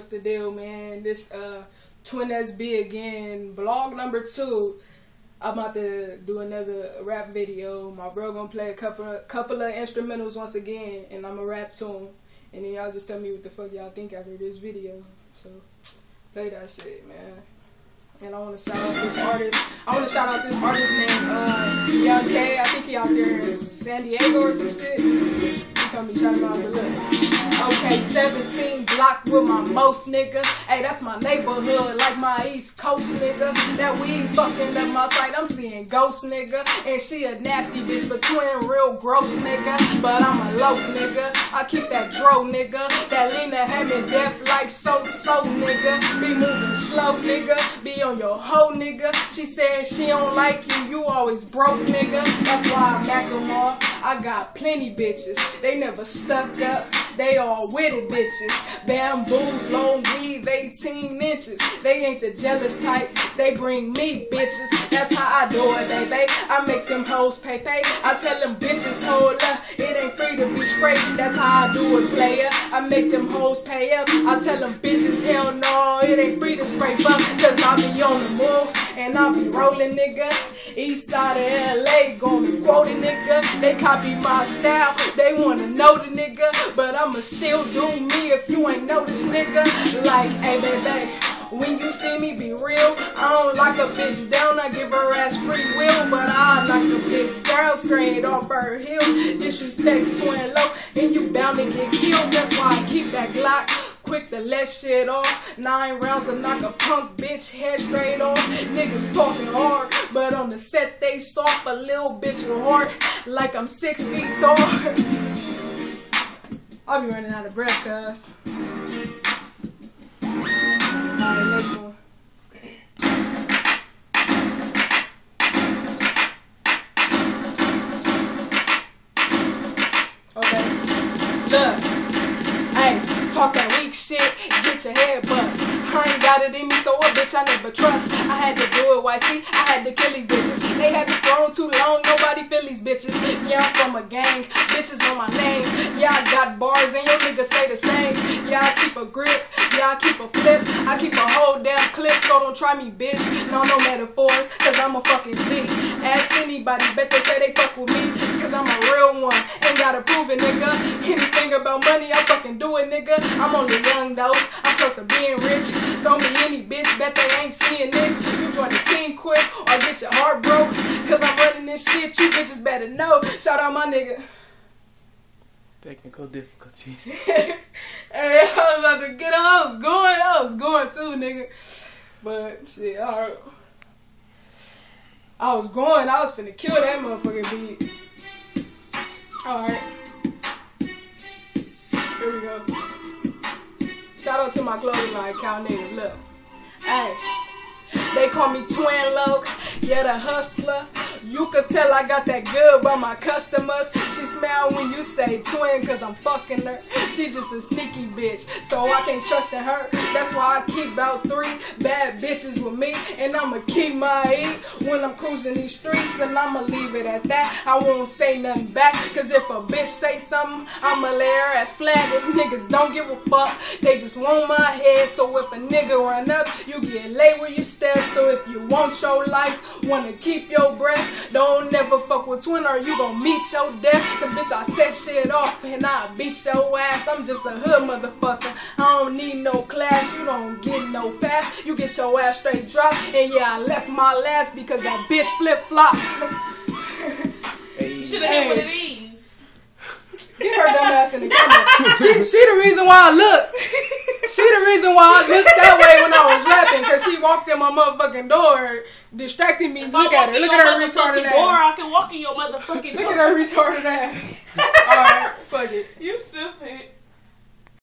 what's the deal, man? This Twin SB again, vlog number 2. I'm about to do another rap video. My bro gonna play a couple of instrumentals once again, and I'ma rap to him. And then y'all just tell me what the fuck y'all think after this video. So play that shit, man. And I wanna shout out this artist. Named Young K. I think he out there in San Diego or some shit. He told me shout him out, but look. Okay, 17 block with my most niggas. Hey, that's my neighborhood, like my East Coast niggas. That weed fucking up my sight, I'm seeing ghosts, nigga. And she a nasty bitch, but Twin real gross, nigga. But I'm a low nigga, I keep that dro, nigga. That Lena had me deaf like so, nigga. Be moving slow, nigga. Be on your hoe, nigga. She said she don't like you, you always broke, nigga. That's why I back them all. I got plenty bitches, they never stuck up. They all with it, bitches. Bamboos, long weave, 18 inches. They ain't the jealous type, they bring me bitches. That's how I do it, baby. I make them hoes pay. I tell them bitches, hold up, it ain't free to be straight. That's how I do it, player. I make them hoes pay up. I tell them bitches, hell no, it ain't free to scrape up. Cause I be on the move, and I be rolling, nigga. East side of LA, gon' be quoted, nigga. They copy my style, they wanna know the nigga. But I'ma still do me if you ain't know this nigga. Like, hey, baby, when you see me be real, I don't like a bitch down, I give her ass free will. But I like a bitch down, straight off her heels. Disrespect Twin low, and you bound to get killed. That's why I keep that Glock quick to let shit off. 9 rounds to knock a punk bitch head straight off. Niggas talking hard, but on the set they soft. A little bitch with heart, like I'm 6 feet tall. I'll be running out of breath, cuz. Alright, next one. Okay. Look. Hey, talk that weak shit, get your head bust. I ain't got it in me, so a bitch I never trust. I had to do it, YC, I had to kill these bitches. They had me thrown too long, nobody feel these bitches. Yeah, I'm from a gang, bitches know my name. Yeah, I got bars and your niggas say the same. Yeah, I keep a grip, yeah, I keep a flip. I keep a whole damn clip, so don't try me, bitch. No metaphors, cause I'm a fucking G. Ask anybody, bet they say they fuck with me, cause I'm a real one. Ain't gotta prove it, nigga. Anything about money, I fucking do it, nigga. I'm only young though, I'm close to being rich. Throw me any bitch, bet they ain't seeing this. You join the team quick or get your heart broke, cause I'm running this shit, you bitches better know. Shout out my nigga. Technical difficulties. Hey, I was about to get on, I was going too, nigga. But shit, alright. I was finna kill that motherfucking beat. Alright. Here we go. Shout out to my clothing line, Cal Native. Look. Hey. They call me Twin Loc, yeah, the hustler. You could tell I got that good by my customers. She smile when you say twin, cause I'm fucking her. She just a sneaky bitch, so I can't trust in her. That's why I keep about 3 bad bitches with me, and I'ma keep my heat when I'm cruising these streets, and I'ma leave it at that. I won't say nothing back, cause if a bitch say something, I'ma lay her ass flat. If niggas don't give a fuck, they just want my head. So if a nigga run up, you get laid where you step. So if you want your life, wanna keep your breath, don't never fuck with Twin or you gon' meet your death. Cause bitch, I set shit off and I beat your ass. I'm just a hood motherfucker, I don't need no class. You don't get no pass, you get your ass straight dropped. And yeah, I left my last because that bitch flip-flop. You should've had one of these. Get her dumb ass in the camera. She the reason why I look. She the reason why I looked that way when I was rapping, cause she walked in my motherfucking door, distracting me. Look at her. Look at her retarded ass. I can walk in your motherfucking door. Look at her retarded ass. Alright, fuck it. You stupid.